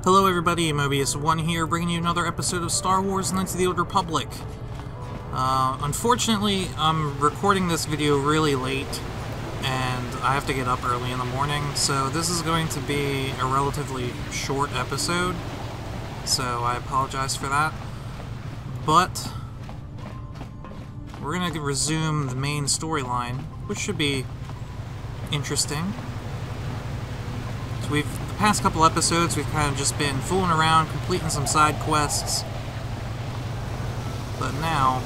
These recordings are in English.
Hello everybody, Mobius1 here, bringing you another episode of Star Wars Knights of the Old Republic. Unfortunately, I'm recording this video really late, and I have to get up early in the morning, so this is going to be a relatively short episode, so I apologize for that. But we're going to resume the main storyline, which should be interesting. So the past couple episodes, we've kind of just been fooling around, completing some side quests. But now,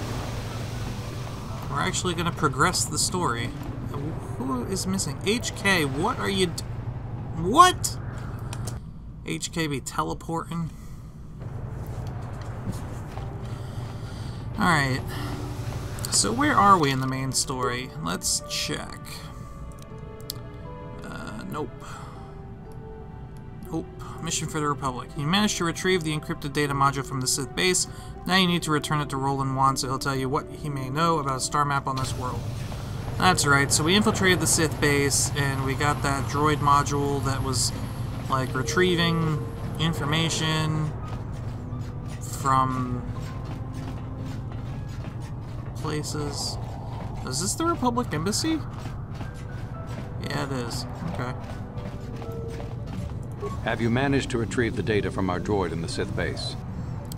we're actually going to progress the story. Who is missing? HK, what are you... What? HK be teleporting? Alright. So where are we in the main story? Let's check. Nope. Nope. Mission for the Republic. You managed to retrieve the encrypted data module from the Sith base. Now you need to return it to Roland Wan so he'll tell you what he may know about a star map on this world. That's right, so we infiltrated the Sith base and we got that droid module that was like retrieving information from places. Is this the Republic Embassy? Yeah, it is. Okay. Have you managed to retrieve the data from our droid in the Sith base?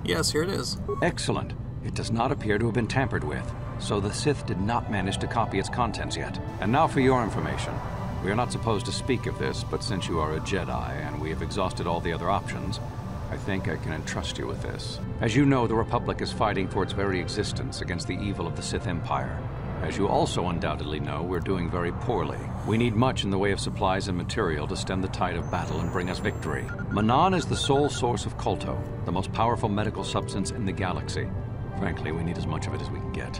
Yes, here it is. Excellent. It does not appear to have been tampered with, so the Sith did not manage to copy its contents yet. And now for your information. We are not supposed to speak of this, but since you are a Jedi and we have exhausted all the other options, I think I can entrust you with this. As you know, the Republic is fighting for its very existence against the evil of the Sith Empire. As you also undoubtedly know, we're doing very poorly. We need much in the way of supplies and material to stem the tide of battle and bring us victory. Manaan is the sole source of KOTOR, the most powerful medical substance in the galaxy. Frankly, we need as much of it as we can get.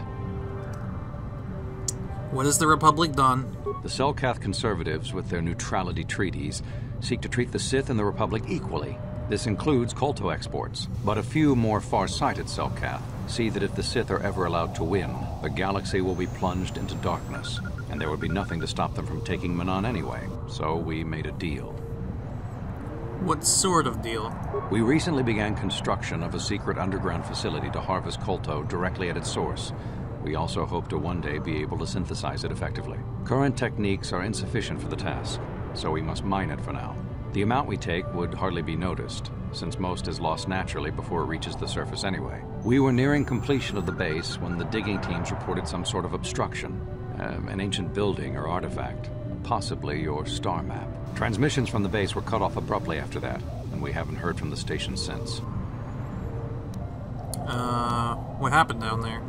What has the Republic done? The Selkath conservatives, with their neutrality treaties, seek to treat the Sith and the Republic equally. This includes KOTOR exports, but a few more far-sighted Selkath see that if the Sith are ever allowed to win, the galaxy will be plunged into darkness, and there would be nothing to stop them from taking Manaan anyway, so we made a deal. What sort of deal? We recently began construction of a secret underground facility to harvest KOTOR directly at its source. We also hope to one day be able to synthesize it effectively. Current techniques are insufficient for the task, so we must mine it for now. The amount we take would hardly be noticed, since most is lost naturally before it reaches the surface anyway. We were nearing completion of the base when the digging teams reported some sort of obstruction, an ancient building or artifact, possibly your star map. Transmissions from the base were cut off abruptly after that, and we haven't heard from the station since. What happened down there?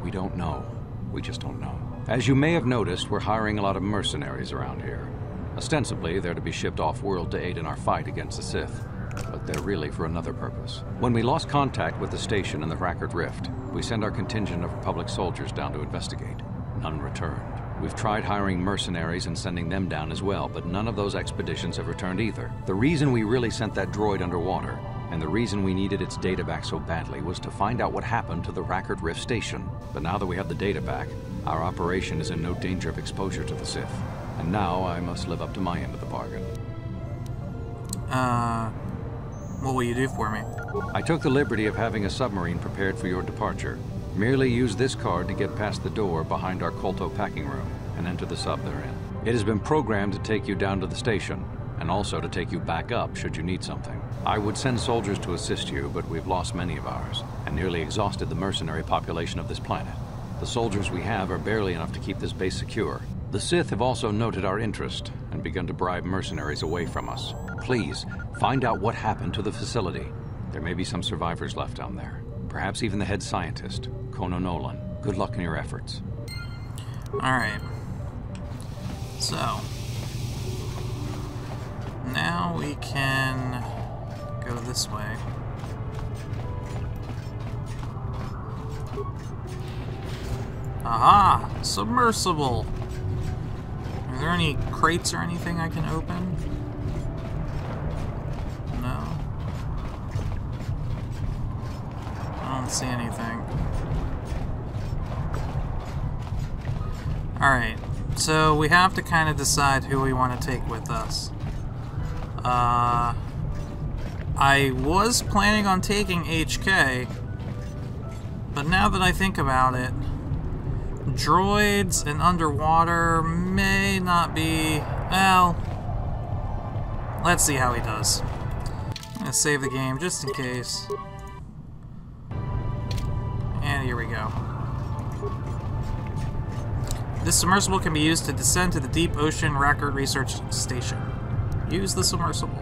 We don't know. We just don't know. As you may have noticed, we're hiring a lot of mercenaries around here. Ostensibly, they're to be shipped off-world to aid in our fight against the Sith, but they're really for another purpose. When we lost contact with the station in the Rackard Rift, we sent our contingent of Republic soldiers down to investigate. None returned. We've tried hiring mercenaries and sending them down as well, but none of those expeditions have returned either. The reason we really sent that droid underwater, and the reason we needed its data back so badly, was to find out what happened to the Rackard Rift station. But now that we have the data back, our operation is in no danger of exposure to the Sith. And now I must live up to my end of the bargain. What will you do for me? I took the liberty of having a submarine prepared for your departure. Merely use this card to get past the door behind our KOTOR packing room and enter the sub they're in. It has been programmed to take you down to the station, and also to take you back up should you need something. I would send soldiers to assist you, but we've lost many of ours, and nearly exhausted the mercenary population of this planet. The soldiers we have are barely enough to keep this base secure. The Sith have also noted our interest and begun to bribe mercenaries away from us. Please, find out what happened to the facility. There may be some survivors left down there. Perhaps even the head scientist, Kono Nolan. Good luck in your efforts. Alright. So, now we can go this way. Aha! Submersible! Are there any crates or anything I can open? No. I don't see anything. Alright, so we have to kind of decide who we want to take with us. I was planning on taking HK, but now that I think about it, droids and underwater may not be... Well, let's see how he does. I'm gonna save the game just in case. And here we go. This submersible can be used to descend to the Deep Ocean Record Research Station. Use the submersible.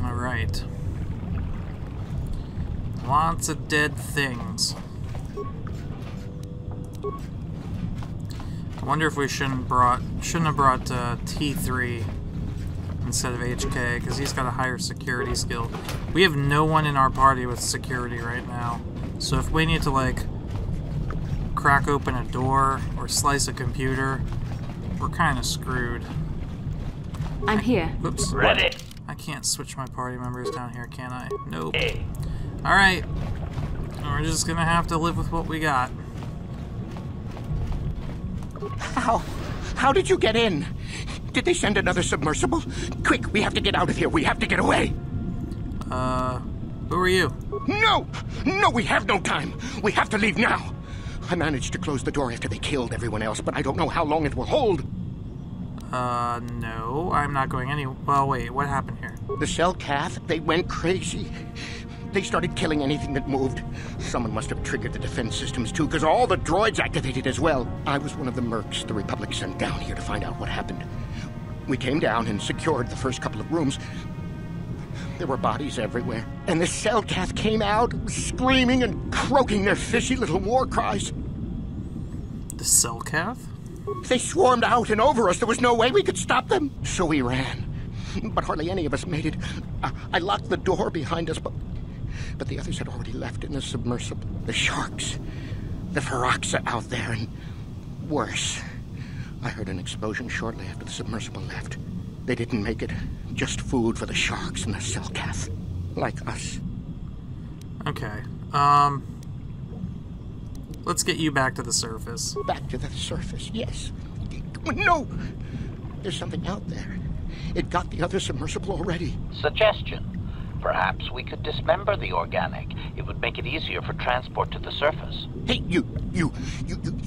Alright. Lots of dead things. I wonder if we shouldn't have brought T3 instead of HK, because he's got a higher security skill. We have no one in our party with security right now. So if we need to, like, crack open a door or slice a computer, we're kind of screwed. I'm here. Oops. Ready. I can't switch my party members down here, can I? Nope. Hey. Alright. We're just gonna have to live with what we got. How did you get in? Did they send another submersible? Quick, we have to get out of here. We have to get away. Who are you? No! No, we have no time. We have to leave now. I managed to close the door after they killed everyone else, but I don't know how long it will hold. No, I'm not going any... Well, wait, what happened here? The Selkath, they went crazy. They started killing anything that moved. Someone must have triggered the defense systems too, because all the droids activated as well. I was one of the mercs the Republic sent down here to find out what happened. We came down and secured the first couple of rooms. There were bodies everywhere. And the Selkath came out, screaming and croaking their fishy little war cries. The Selkath? They swarmed out and over us. There was no way we could stop them. So we ran. But hardly any of us made it. I locked the door behind us, but the others had already left in the submersible. The sharks. The Feroxa out there, and worse. I heard an explosion shortly after the submersible left. They didn't make it. Just food for the sharks and the Selkath. Like us. Okay. Let's get you back to the surface. Back to the surface, yes. No! There's something out there. It got the other submersible already. Suggestion. Perhaps we could dismember the organic. It would make it easier for transport to the surface. Hey, you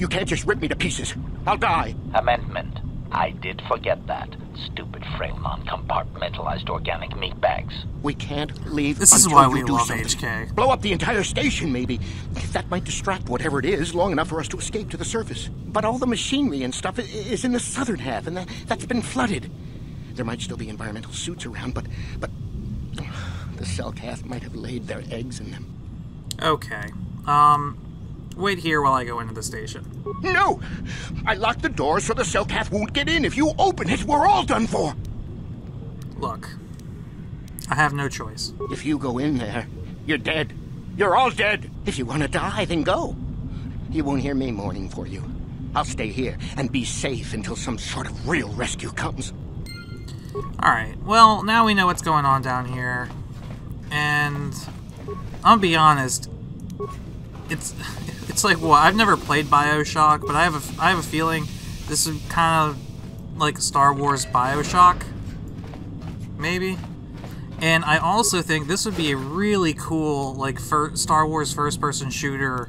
can't just rip me to pieces. I'll die. Amendment. I did forget that. Stupid, frail, non-compartmentalized organic meat bags. We can't leave. This is until why you we do love something. HK. Blow up the entire station, maybe. That might distract whatever it is long enough for us to escape to the surface. But all the machinery and stuff is in the southern half, and that's been flooded. There might still be environmental suits around, but the Selkath might have laid their eggs in them. Okay. Wait here while I go into the station. No! I locked the door so the Selkath won't get in. If you open it, we're all done for. Look. I have no choice. If you go in there, you're dead. You're all dead. If you want to die, then go. You won't hear me mourning for you. I'll stay here and be safe until some sort of real rescue comes. Alright, well, now we know what's going on down here. And I'll be honest, it's like, well, I've never played BioShock, but I have a feeling this is kind of like Star Wars BioShock, maybe. And I also think this would be a really cool, like, Star Wars first-person shooter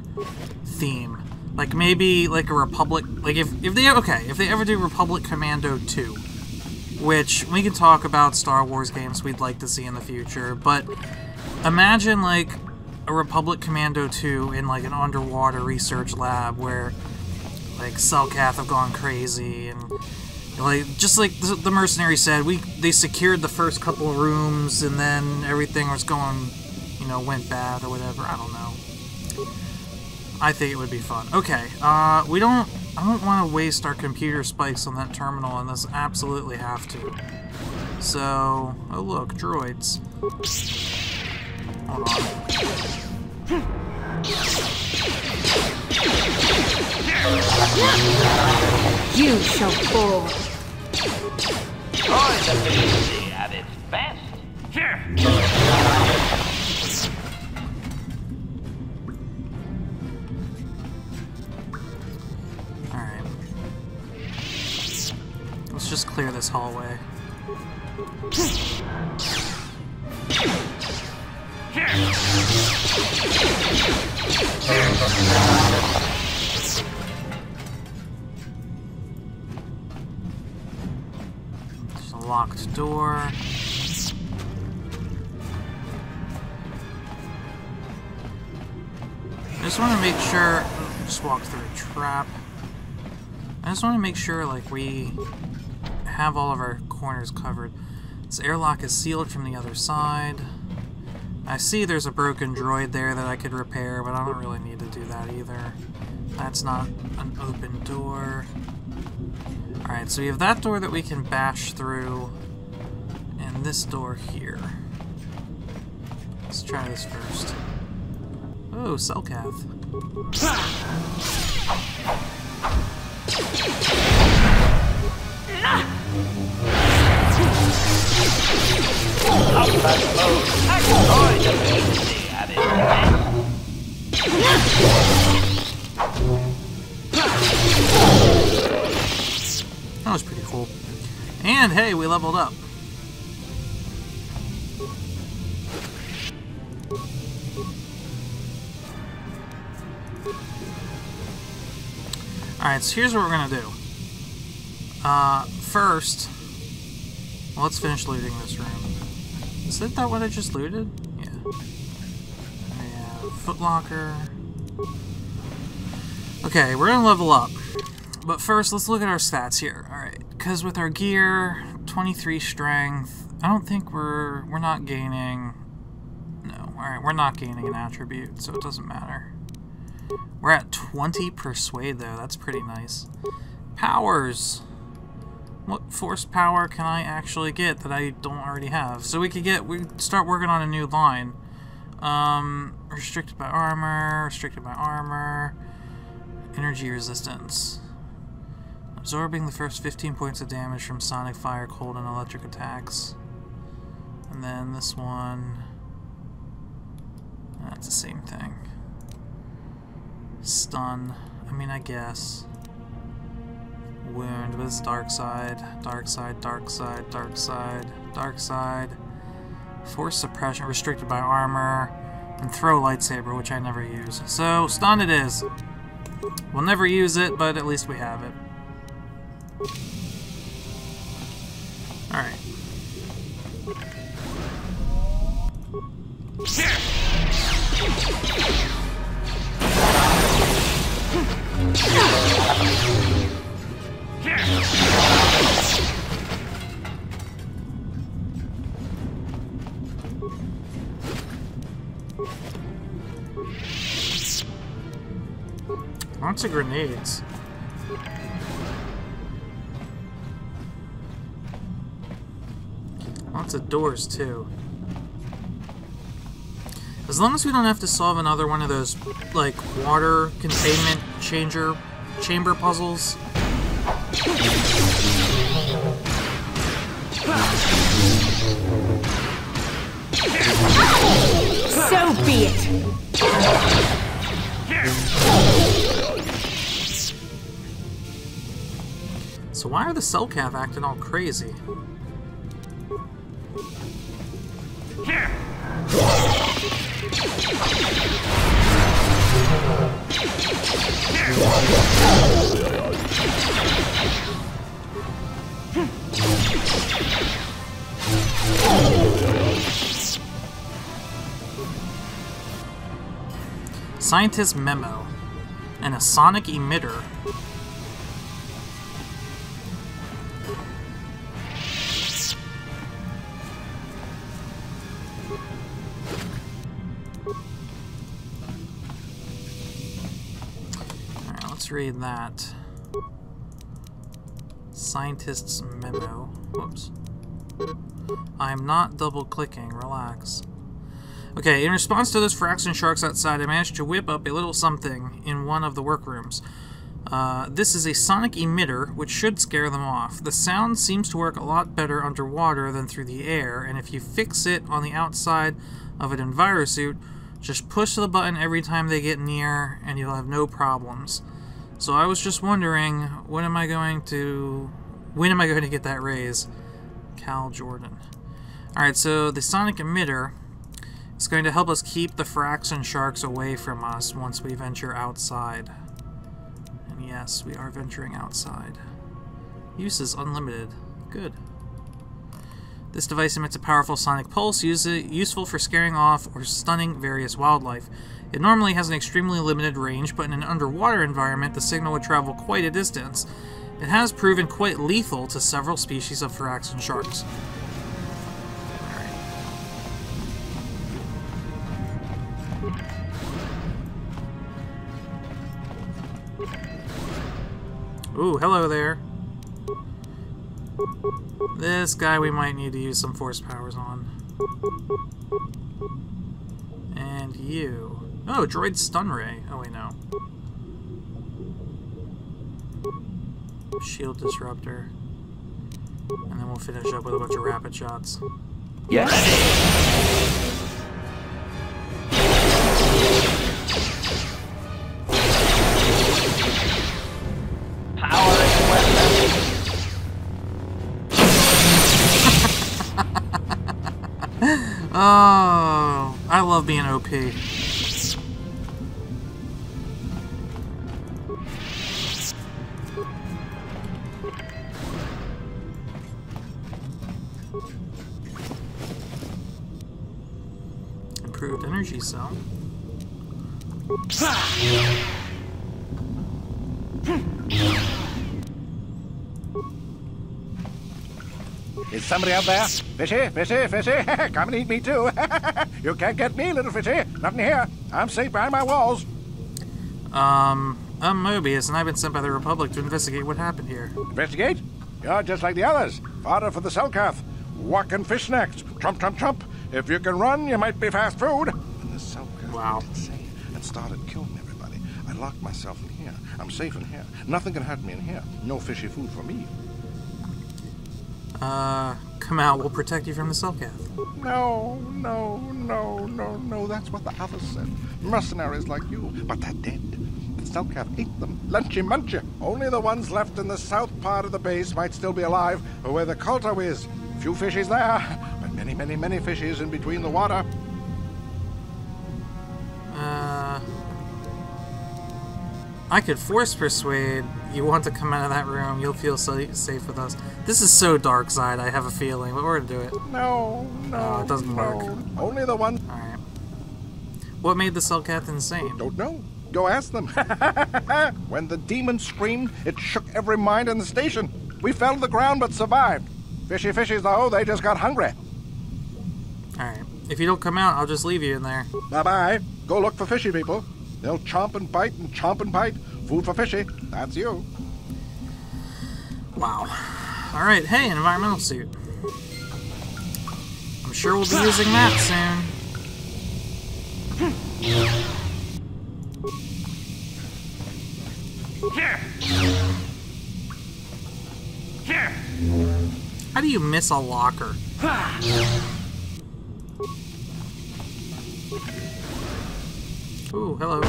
theme. Like, maybe, like, a Republic... Like, if they ever do Republic Commando 2, which we can talk about Star Wars games we'd like to see in the future, but imagine, like, a Republic Commando 2 in, like, an underwater research lab where, like, Selkath have gone crazy, and, like, just like the mercenary said, they secured the first couple of rooms, and then everything was going, you know, went bad or whatever. I don't know. I think it would be fun. Okay, I don't want to waste our computer spikes on that terminal, and this absolutely have to. So, oh look, droids. Hold on. You shall fall. Droid ability at its best. Here. Alright. Let's just clear this hallway. There's a locked door. I just want to make sure. Just walk through a trap. I just want to make sure, like, we have all of our corners covered. This airlock is sealed from the other side. I see there's a broken droid there that I could repair, but I don't really need to do that either. That's not an open door. Alright, so we have that door that we can bash through, and this door here. Let's try this first. Oh, Cellcath. That was pretty cool. And hey, we leveled up. Alright, so here's what we're gonna do. First, well, let's finish looting this room. Is that what I just looted? Yeah. Yeah, footlocker. Okay, we're gonna level up. But first, let's look at our stats here. Alright, because with our gear, 23 strength, I don't think we're not gaining... No, alright, we're not gaining an attribute, so it doesn't matter. We're at 20 persuade, though. That's pretty nice. Powers. What force power can I actually get that I don't already have? So we start working on a new line. Restricted by armor, energy resistance. Absorbing the first 15 points of damage from sonic, fire, cold, and electric attacks. And then this one, that's the same thing. Stun, I mean, I guess. Wound, but it's dark side, dark side, dark side, dark side, dark side. Force suppression, restricted by armor, and throw lightsaber, which I never use. So, stun it is. We'll never use it, but at least we have it. Alright. Lots of grenades. Lots of doors, too. As long as we don't have to solve another one of those, like, water containment chamber puzzles. So be it. So why are the Cellcath acting all crazy? Scientist memo and a sonic emitter. Alright, let's read that. Scientist's memo. Whoops. I'm not double-clicking. Relax. Okay, in response to those fraction sharks outside, I managed to whip up a little something in one of the workrooms. This is a sonic emitter, which should scare them off. The sound seems to work a lot better underwater than through the air, and if you fix it on the outside of an envirosuit, just push the button every time they get near, and you'll have no problems. So I was just wondering, when am I going to get that raise? Cal Jordan. Alright, so the sonic emitter is going to help us keep the fraction sharks away from us once we venture outside. And yes, we are venturing outside. Use is unlimited. Good. This device emits a powerful sonic pulse, useful for scaring off or stunning various wildlife. It normally has an extremely limited range, but in an underwater environment, the signal would travel quite a distance. It has proven quite lethal to several species of fraction sharks. Ooh, hello there. This guy we might need to use some force powers on. And you. Oh, droid stun ray. Oh wait, no. Shield disruptor. And then we'll finish up with a bunch of rapid shots. Yes. Oh, I love being OP. Improved energy cell. Is somebody out there? Fishy, fishy, fishy, come and eat me too. You can't get me, little fishy. Nothing here. I'm safe behind my walls. I'm Mobius, and I've been sent by the Republic to investigate what happened here. Investigate? You're just like the others. Fodder for the Selkath. Walking fish snacks. Trump, trump, trump. If you can run, you might be fast food. And the Selkath went insane and started killing everybody. I locked myself in here. I'm safe in here. Nothing can hurt me in here. No fishy food for me. Come out, we'll protect you from the Selkath. No, no, no, no, no, that's what the others said. Mercenaries like you, but they're dead. The Selkath ate them, lunchy munchy. Only the ones left in the south part of the base might still be alive, where the KOTOR is. Few fishies there, but many, many, many fishies in between the water. I could force persuade. You want to come out of that room, you'll feel so safe with us. This is so dark side, I have a feeling, but we're gonna do it. No, no, it doesn't work. Only the one. Alright. What made the Selkath insane? Don't know. Go ask them. When the demon screamed, it shook every mind in the station. We fell to the ground but survived. Fishy fishies, though, they just got hungry. Alright. If you don't come out, I'll just leave you in there. Bye-bye. Go look for fishy people. They'll chomp and bite and chomp and bite. Food for fishy. That's you. Wow. Alright, hey, an environmental suit. I'm sure we'll be using that soon. How do you miss a locker? Ooh, hello.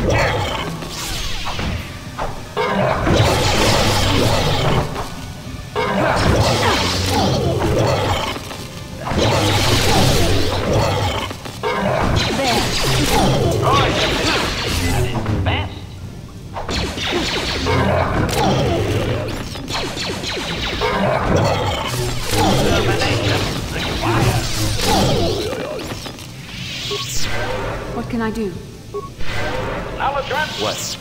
What can I do? What?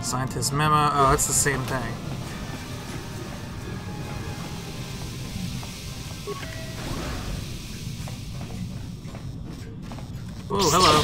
Scientist memo. Oh, it's the same thing. Oh, hello.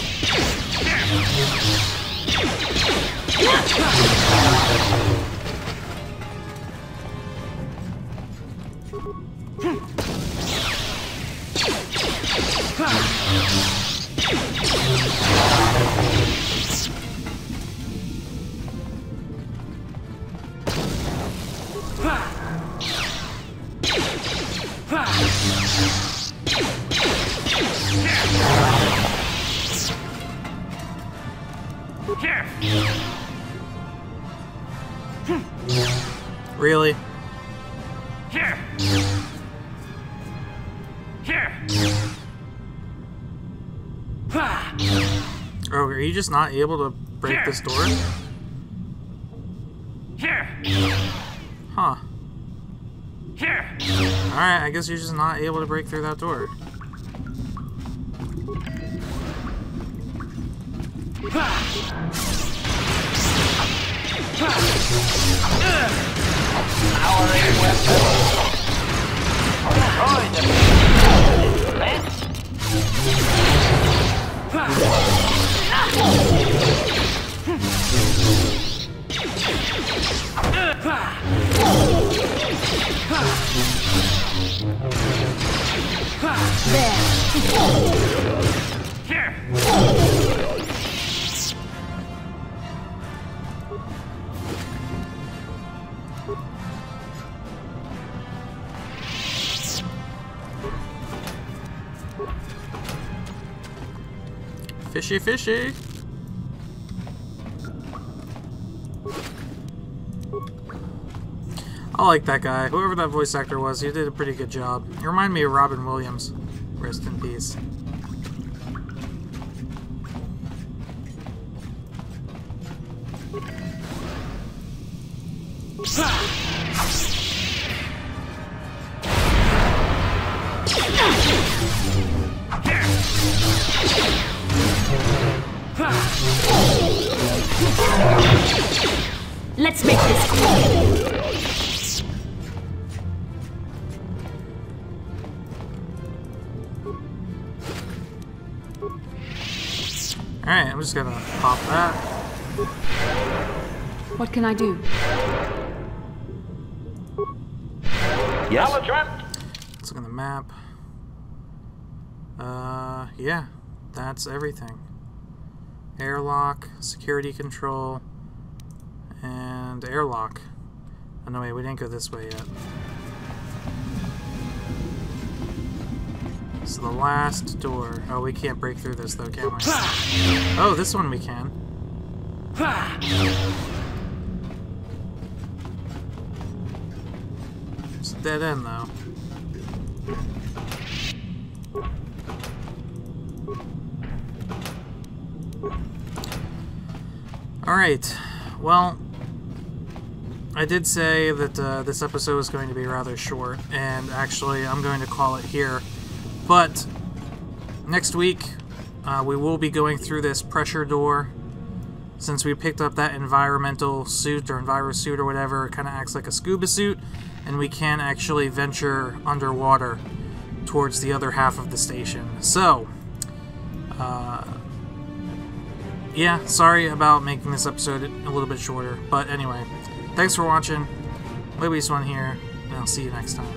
Really? Oh, are you just not able to break this door? Huh. Alright, I guess you're just not able to break through that door. Fishy, fishy. I like that guy. Whoever that voice actor was, he did a pretty good job. He reminded me of Robin Williams. Rest in peace. Let's make this quick. Alright, I'm just gonna pop that. What can I do? Yes. Let's look at the map. Yeah, that's everything. Airlock, security control, and airlock. Oh no, wait, we didn't go this way yet. So the last door. Oh, we can't break through this though, can we? Oh, this one we can. It's a dead end though. Alright, well, I did say that this episode was going to be rather short, and actually I'm going to call it here. But next week, we will be going through this pressure door. Since we picked up that environmental suit, or enviro-suit or whatever, it kind of acts like a scuba suit, and we can actually venture underwater towards the other half of the station. So, yeah, sorry about making this episode a little bit shorter, but anyway, thanks for watching. Libby's one here, and I'll see you next time.